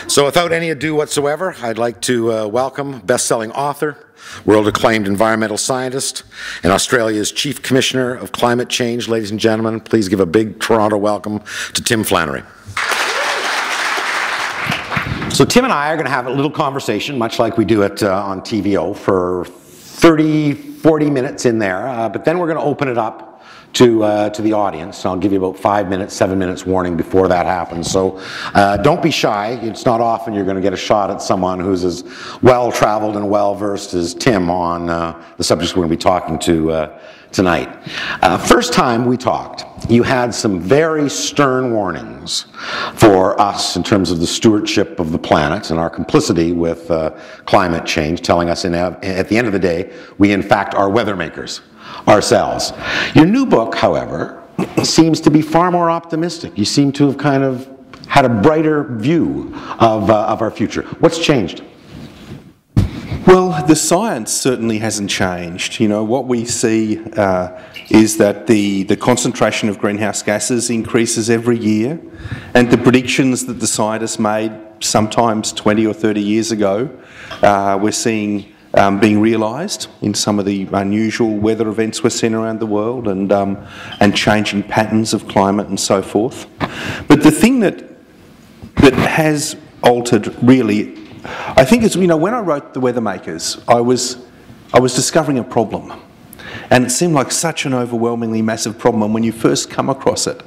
So without any ado whatsoever, I'd like to welcome best-selling author, world-acclaimed environmental scientist, and Australia's Chief Commissioner of Climate Change. Ladies and gentlemen, please give a big Toronto welcome to Tim Flannery. So Tim and I are going to have a little conversation, much like we do it on TVO, for 30, 40 minutes in there, but then we're going to open it up to the audience. I'll give you about 5 minutes, 7 minutes warning before that happens. So don't be shy. It's not often you're going to get a shot at someone who's as well-traveled and well-versed as Tim on the subjects we're going to be talking to tonight. First time we talked, you had some very stern warnings for us in terms of the stewardship of the planet and our complicity with climate change, telling us at the end of the day, we in fact are weather makers ourselves. Your new book, however, seems to be far more optimistic. You seem to have kind of had a brighter view of our future. What's changed? Well, the science certainly hasn't changed. You know, what we see is that the concentration of greenhouse gases increases every year, and the predictions that the scientists made sometimes 20 or 30 years ago, we're seeing being realised in some of the unusual weather events we're seeing around the world, and changing patterns of climate and so forth. But the thing that has altered really, I think, is, you know, when I wrote The Weather Makers, I was discovering a problem. And it seemed like such an overwhelmingly massive problem, and when you first come across it,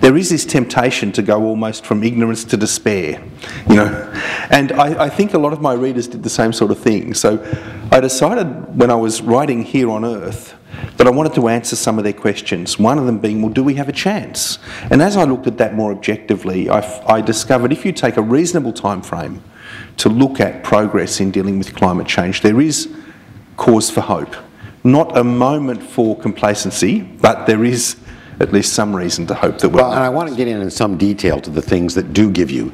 there is this temptation to go almost from ignorance to despair, you know. And I think a lot of my readers did the same sort of thing. So I decided when I was writing Here on Earth that I wanted to answer some of their questions, one of them being, well, do we have a chance? And as I looked at that more objectively, I discovered if you take a reasonable time frame to look at progress in dealing with climate change, there is cause for hope. Not a moment for complacency, but there is at least some reason to hope that we'll... Well, and I want to get in some detail to the things that do give you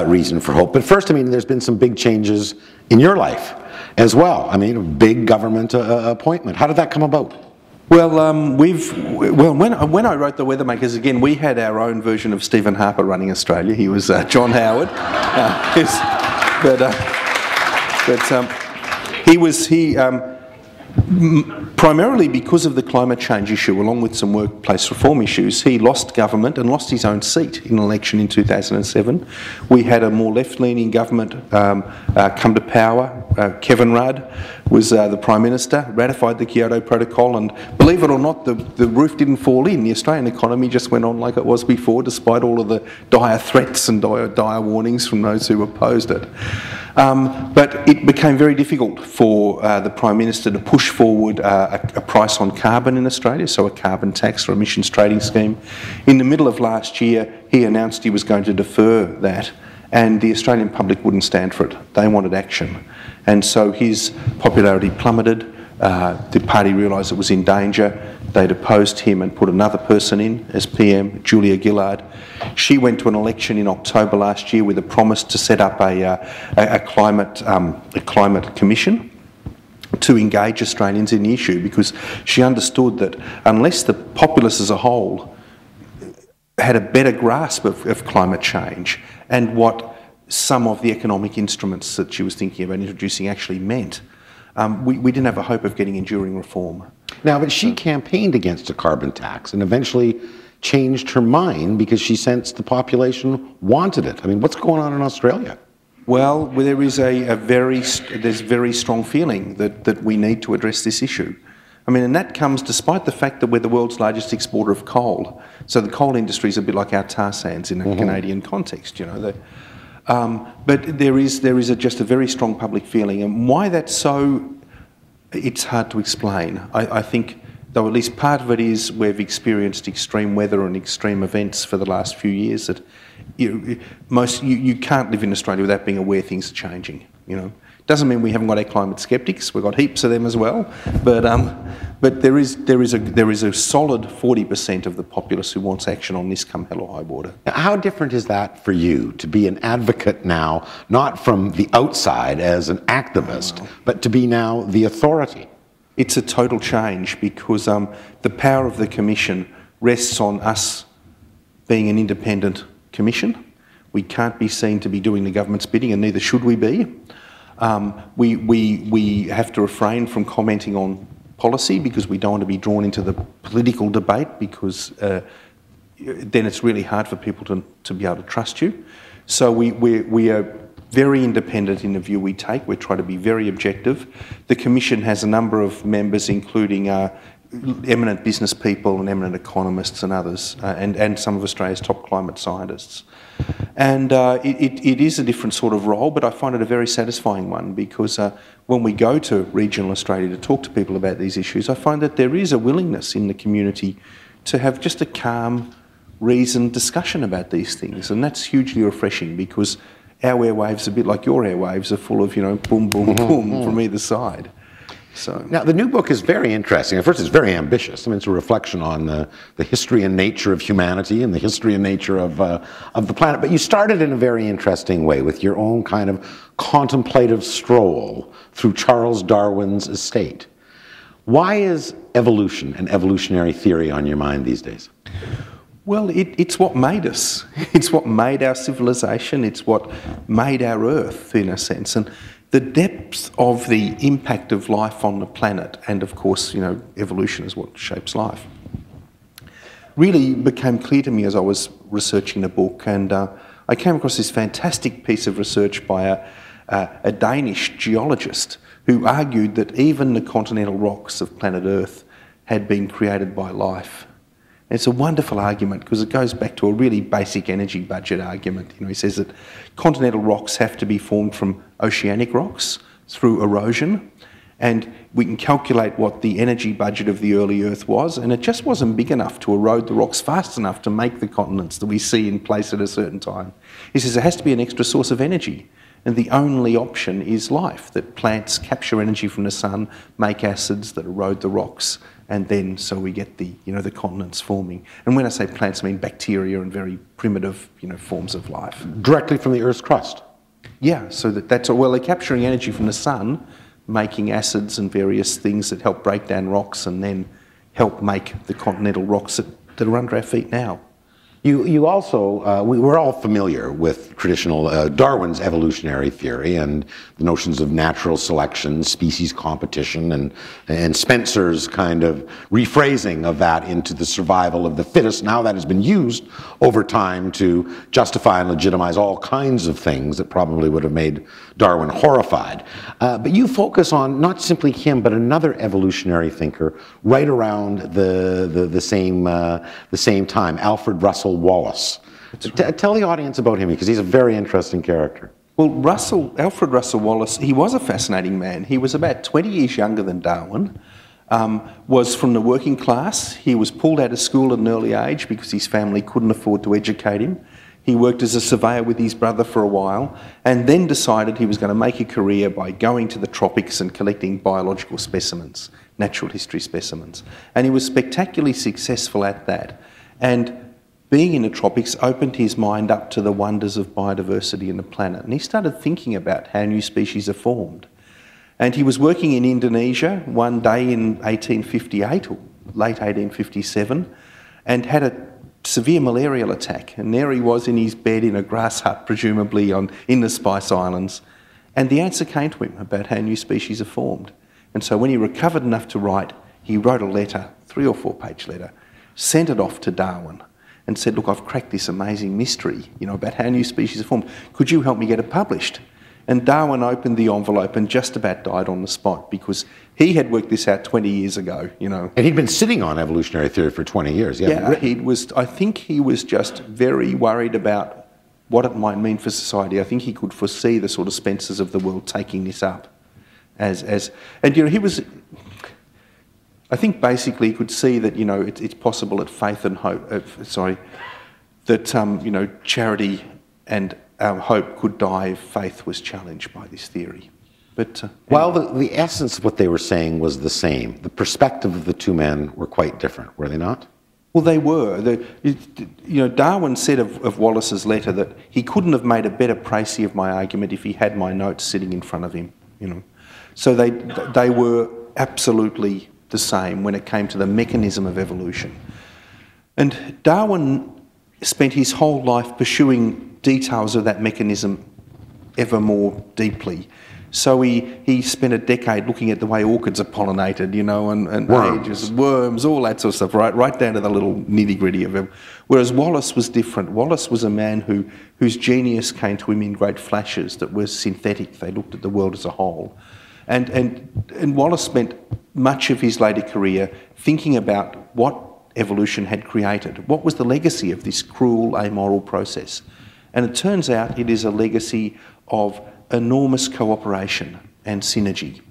reason for hope. But first, I mean, there's been some big changes in your life as well. I mean, a big government appointment. How did that come about? Well, when I wrote The Weather Makers, again, we had our own version of Stephen Harper running Australia. He was John Howard. Primarily because of the climate change issue, along with some workplace reform issues, he lost government and lost his own seat in an election in 2007. We had a more left-leaning government come to power. Kevin Rudd was the Prime Minister, ratified the Kyoto Protocol, and believe it or not, the roof didn't fall in. The Australian economy just went on like it was before, despite all of the dire threats and dire warnings from those who opposed it. But it became very difficult for the Prime Minister to push forward a price on carbon in Australia, so a carbon tax or emissions trading scheme. In the middle of last year, he announced he was going to defer that, and the Australian public wouldn't stand for it. They wanted action. And so his popularity plummeted. The party realised it was in danger. They deposed him and put another person in as PM, Julia Gillard. She went to an election in October last year with a promise to set up a climate commission to engage Australians in the issue, because she understood that unless the populace as a whole had a better grasp of climate change and what some of the economic instruments that she was thinking about introducing actually meant, we didn't have a hope of getting enduring reform. Now, but she campaigned against a carbon tax and eventually changed her mind because she sensed the population wanted it. I mean, what's going on in Australia? Well, there is there's very strong feeling that we need to address this issue. I mean, and that comes despite the fact that we're the world's largest exporter of coal. So the coal industry is a bit like our tar sands in a Canadian context, you know. But there is just a very strong public feeling, and why that's so, it's hard to explain. I think, though, at least part of it is we've experienced extreme weather and extreme events for the last few years that you can't live in Australia without being aware things are changing. You know, doesn't mean we haven't got our climate skeptics. We've got heaps of them as well, but there is a solid 40% of the populace who wants action on this come hell or high water. Now, how different is that for you to be an advocate now, not from the outside as an activist, but to be now the authority? It's a total change, because the power of the Commission rests on us being an independent commission. We can't be seen to be doing the government's bidding, and neither should we be. We have to refrain from commenting on policy because we don't want to be drawn into the political debate, because then it's really hard for people to be able to trust you. So we are very independent in the view we take. We try to be very objective. The Commission has a number of members, including eminent business people and eminent economists and others, and some of Australia's top climate scientists. And it is a different sort of role, but I find it a very satisfying one, because when we go to regional Australia to talk to people about these issues, I find that there is a willingness in the community to have just a calm, reasoned discussion about these things, and that's hugely refreshing, because our airwaves, a bit like your airwaves, are full of, boom, boom, boom from either side. So. Now, the new book is very interesting. At first, it's very ambitious. I mean, it's a reflection on the history and nature of humanity and the history and nature of the planet. But you started in a very interesting way with your own kind of contemplative stroll through Charles Darwin's estate. Why is evolution and evolutionary theory on your mind these days? Well, it's what made us. It's what made our civilization. It's what made our Earth, in a sense. And the depth of the impact of life on the planet, and of course, evolution is what shapes life, really became clear to me as I was researching the book. And I came across this fantastic piece of research by a Danish geologist who argued that even the continental rocks of planet Earth had been created by life. It's a wonderful argument because it goes back to a really basic energy budget argument. He says that continental rocks have to be formed from oceanic rocks through erosion, and we can calculate what the energy budget of the early Earth was, and it just wasn't big enough to erode the rocks fast enough to make the continents that we see in place at a certain time. He says there has to be an extra source of energy, and the only option is life, that plants capture energy from the sun, make acids that erode the rocks, and then so we get the continents forming. And when I say plants, I mean bacteria and very primitive forms of life. Directly from the Earth's crust? Yeah, so that's well, they're capturing energy from the sun, making acids and various things that help break down rocks and then help make the continental rocks that are under our feet now. You also, we're all familiar with traditional Darwin's evolutionary theory and the notions of natural selection, species competition, and Spencer's kind of rephrasing of that into the survival of the fittest. Now that has been used over time to justify and legitimize all kinds of things that probably would have made Darwin horrified. But you focus on not simply him, but another evolutionary thinker right around the same time, Alfred Russel Wallace. Tell the audience about him, because he's a very interesting character. Well, Alfred Russel Wallace, he was a fascinating man. He was about 20 years younger than Darwin, was from the working class. He was pulled out of school at an early age because his family couldn't afford to educate him. He worked as a surveyor with his brother for a while, and then decided he was going to make a career by going to the tropics and collecting biological specimens, natural history specimens. And he was spectacularly successful at that. And being in the tropics opened his mind up to the wonders of biodiversity in the planet. And he started thinking about how new species are formed. And he was working in Indonesia one day in 1858 or late 1857 and had a severe malarial attack. And there he was in his bed in a grass hut, presumably in the Spice Islands. And the answer came to him about how new species are formed. And so when he recovered enough to write, he wrote a letter, 3 or 4 page letter, sent it off to Darwin, and said, look, I've cracked this amazing mystery, about how new species are formed. Could you help me get it published? And Darwin opened the envelope and just about died on the spot, because he had worked this out 20 years ago, And he'd been sitting on evolutionary theory for 20 years. Yeah, I think he was just very worried about what it might mean for society. I think he could foresee the sort of Spencers of the world taking this up he was... I think basically you could see that, it's possible that faith and hope, charity and hope could die if faith was challenged by this theory. But Well, the essence of what they were saying was the same. The perspective of the two men were quite different, were they not? Well, they were. Darwin said of Wallace's letter that he couldn't have made a better précis of my argument if he had my notes sitting in front of him, So they were absolutely the same when it came to the mechanism of evolution. And Darwin spent his whole life pursuing details of that mechanism ever more deeply. So he spent a decade looking at the way orchids are pollinated, you know, and ages, worms, all that sort of stuff, right down to the little nitty-gritty of them. Whereas Wallace was different. Wallace was a man whose genius came to him in great flashes that were synthetic. They looked at the world as a whole. And Wallace spent much of his later career thinking about what evolution had created. What was the legacy of this cruel, amoral process? And it turns out it is a legacy of enormous cooperation and synergy.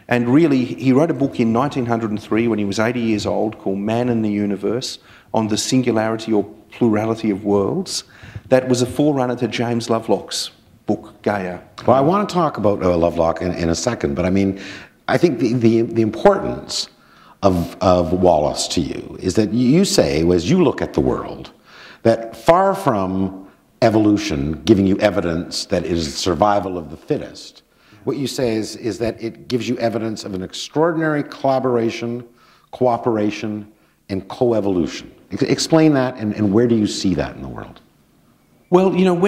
And really, he wrote a book in 1903 when he was 80 years old called Man and the Universe, on the singularity or plurality of worlds. That was a forerunner to James Lovelock's book, Gaia. Well, I want to talk about Lovelock in a second, but I mean, I think the importance of Wallace to you is that you say, as you look at the world, that far from evolution giving you evidence that it is survival of the fittest, what you say is that it gives you evidence of an extraordinary collaboration, cooperation, and co-evolution. Explain that, and where do you see that in the world? Well, you know,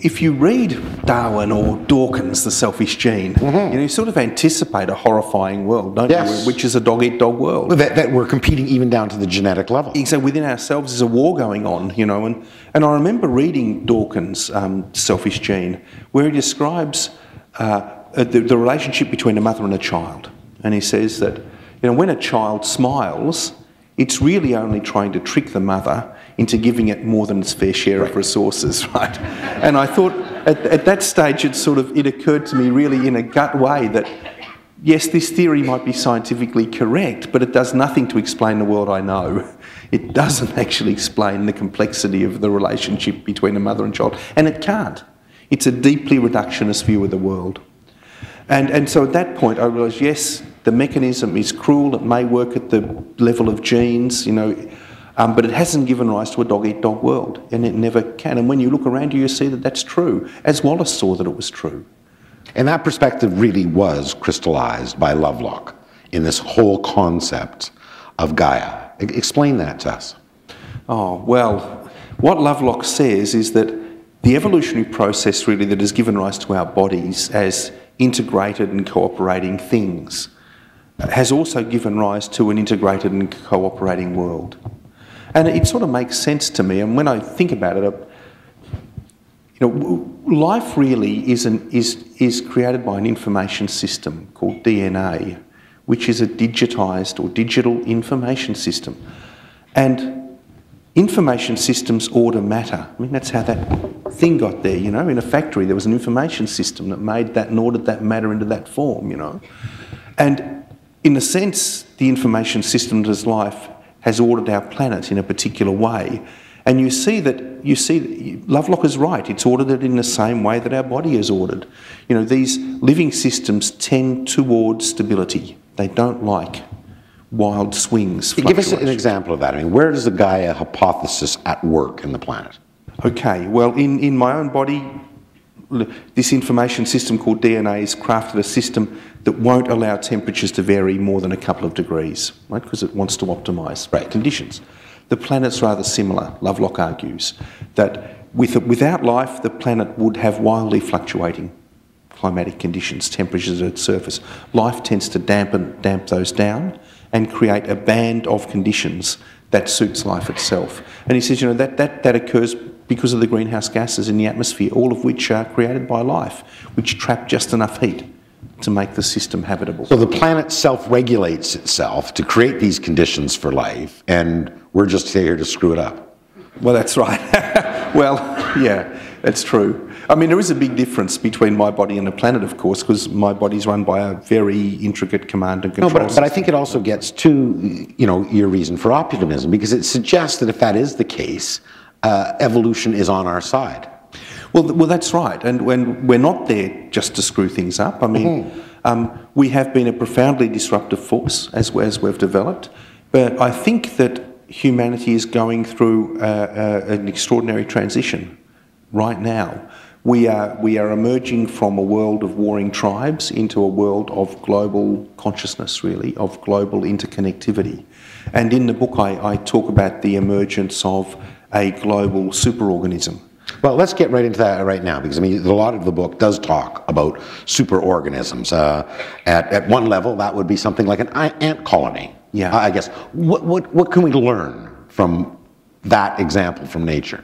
if you read Darwin or Dawkins, The Selfish Gene, you know, you sort of anticipate a horrifying world, don't you? Which is a dog-eat-dog world. That we're competing even down to the genetic level. So within ourselves there's a war going on, you know, and I remember reading Dawkins' Selfish Gene, where he describes the relationship between a mother and a child. And he says that, you know, when a child smiles, it's really only trying to trick the mother into giving it more than its fair share of resources, right? And I thought at that stage it occurred to me really in a gut way that yes, this theory might be scientifically correct, but it does nothing to explain the world I know. It doesn't actually explain the complexity of the relationship between a mother and child, and it can't. It's a deeply reductionist view of the world. And so at that point I realised, yes, the mechanism is cruel, it may work at the level of genes, you know, but it hasn't given rise to a dog-eat-dog world, and it never can. And when you look around you see that that's true, as Wallace saw that it was true. And that perspective really was crystallized by Lovelock in this whole concept of Gaia. Explain that to us. Oh, well, what Lovelock says is that the evolutionary process really that has given rise to our bodies as integrated and cooperating things has also given rise to an integrated and cooperating world. And it sort of makes sense to me, and when I think about it, you know, life really is created by an information system called DNA, which is a digitised or digital information system. And information systems order matter. I mean, that's how that thing got there, you know. In a factory, there was an information system that made that and ordered that matter into that form, you know. And in a sense, the information system as life has ordered our planet in a particular way. And you see that Lovelock is right, it's ordered it in the same way that our body is ordered. You know, these living systems tend towards stability. They don't like wild swings. Give us an example of that. I mean, where does the Gaia hypothesis at work in the planet? Okay, well, in my own body, this information system called DNA has crafted a system that won't allow temperatures to vary more than a couple of degrees, right? Because it wants to optimise conditions. The planet's rather similar. Lovelock argues that without life, the planet would have wildly fluctuating climatic conditions, temperatures at its surface. Life tends to damp those down and create a band of conditions that suits life itself. And he says, you know, that occurs because of the greenhouse gases in the atmosphere, all of which are created by life, which trap just enough heat to make the system habitable. So the planet self-regulates itself to create these conditions for life, and we're just here to screw it up. Well, that's right. Well, yeah, that's true. I mean, there is a big difference between my body and the planet, of course, because my body's run by a very intricate command and control system. But I think it also gets to, you know, your reason for optimism, because it suggests that if that is the case, evolution is on our side. Well, that's right, and when we're not there just to screw things up. I mean, we have been a profoundly disruptive force as we've developed, but I think that humanity is going through an extraordinary transition right now. We are emerging from a world of warring tribes into a world of global consciousness, really, of global interconnectivity. And in the book I talk about the emergence of a global superorganism. Well, let's get right into that right now, because I mean, a lot of the book does talk about superorganisms. At one level, that would be something like an ant colony. Yeah. I guess. What can we learn from that example from nature?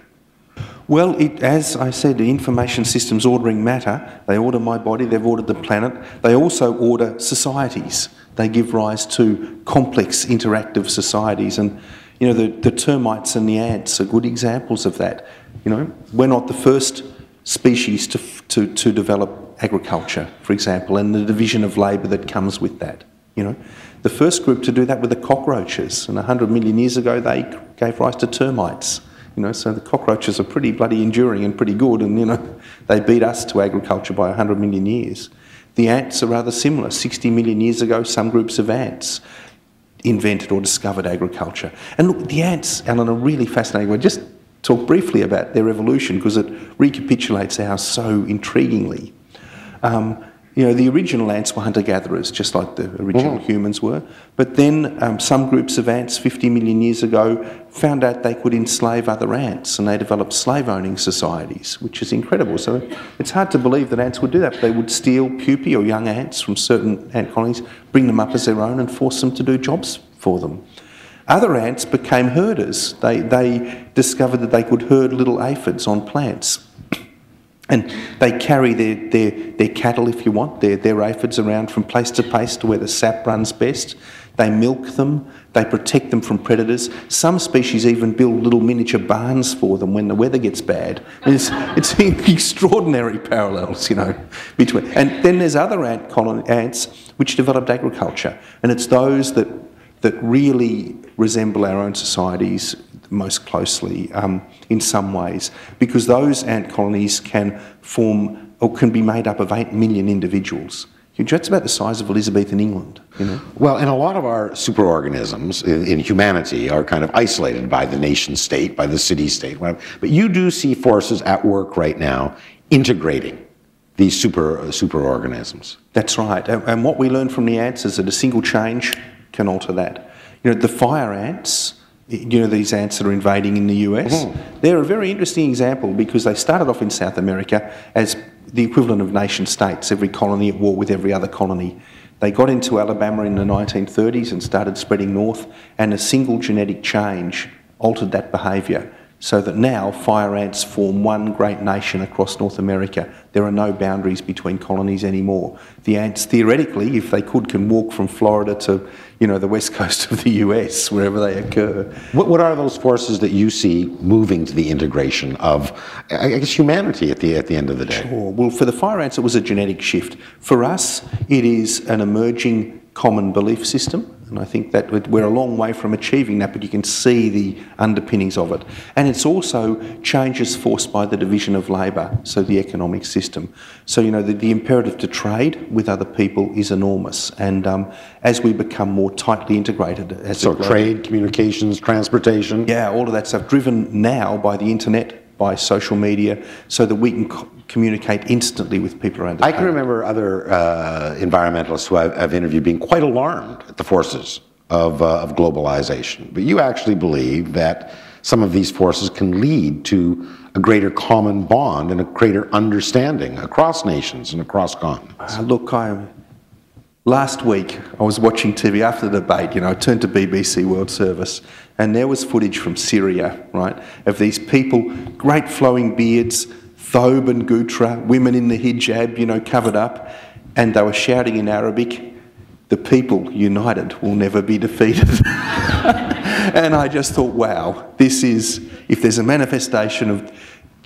Well, as I said, the information systems ordering matter. They order my body, they've ordered the planet. They also order societies. They give rise to complex interactive societies. And, you know, the termites and the ants are good examples of that. You know, we're not the first species to develop agriculture, for example, and the division of labour that comes with that. You know, the first group to do that were the cockroaches, and 100 million years ago they gave rise to termites. You know, so the cockroaches are pretty bloody enduring and pretty good, and, you know, they beat us to agriculture by 100 million years. The ants are rather similar. 60 million years ago, some groups of ants invented or discovered agriculture. And look, the ants, Alan, are really fascinating. We'll just talk briefly about their evolution because it recapitulates ours so intriguingly. You know, the original ants were hunter-gatherers, just like the original humans were. But then some groups of ants 50 million years ago found out they could enslave other ants, and they developed slave-owning societies, which is incredible. So it's hard to believe that ants would do that, but they would steal pupae or young ants from certain ant colonies, bring them up as their own and force them to do jobs for them. Other ants became herders. They discovered that they could herd little aphids on plants. And they carry their cattle, if you want, their aphids around from place to place to where the sap runs best. They milk them, they protect them from predators. Some species even build little miniature barns for them when the weather gets bad. And it's extraordinary parallels, you know, between. And then there's other ants which developed agriculture, and it's those that really resemble our own societies most closely in some ways, because those ant colonies can form or can be made up of 8 million individuals. That's about the size of Elizabethan England, you know. Well, and a lot of our superorganisms in humanity are kind of isolated by the nation state, by the city state, whatever. But you do see forces at work right now integrating these superorganisms. That's right. And what we learn from the ants is that a single change can alter that. You know, the fire ants, you know, these ants that are invading in the US, they're a very interesting example because they started off in South America as the equivalent of nation states, every colony at war with every other colony. They got into Alabama in the 1930s and started spreading north, and a single genetic change altered that behaviour, so that now fire ants form one great nation across North America. There are no boundaries between colonies anymore. The ants, theoretically, if they could, can walk from Florida to, you know, the west coast of the US, wherever they occur. What are those forces that you see moving to the integration of, I guess, humanity at the end of the day? Sure. Well, for the fire ants, it was a genetic shift. For us, it is an emerging common belief system. And I think that we're a long way from achieving that, but you can see the underpinnings of it. And it's also changes forced by the division of labour, so the economic system. So, you know, the imperative to trade with other people is enormous. And as we become more tightly integrated... So trade, communications, transportation? Yeah, all of that stuff, driven now by the internet, by social media, so that we can communicate instantly with people around the planet. I can remember other environmentalists who I've interviewed being quite alarmed at the forces of globalization. But you actually believe that some of these forces can lead to a greater common bond and a greater understanding across nations and across continents. Look, last week I was watching TV after the debate, you know, I turned to BBC World Service, and there was footage from Syria, right, of these people, great flowing beards, thobe and gutra, women in the hijab, you know, covered up, and they were shouting in Arabic, "The people united will never be defeated." And I just thought, wow, this is, if there's a manifestation of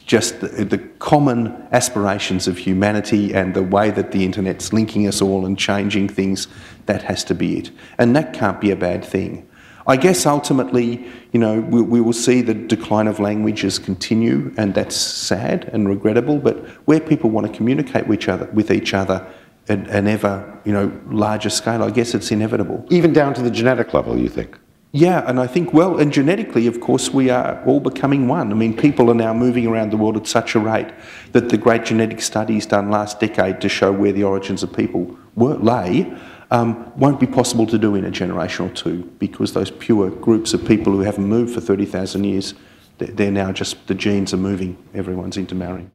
just the common aspirations of humanity and the way that the internet's linking us all and changing things, that has to be it. And that can't be a bad thing. I guess ultimately, you know, we will see the decline of languages continue, and that's sad and regrettable, but where people want to communicate with each other at an ever, you know, larger scale, I guess it's inevitable. Even down to the genetic level, you think? Yeah, and I think, well, and genetically, of course, we are all becoming one. I mean, people are now moving around the world at such a rate that the great genetic studies done last decade to show where the origins of people lay won't be possible to do in a generation or two, because those pure groups of people who haven't moved for 30,000 years they're now just, the genes are moving, everyone's intermarrying.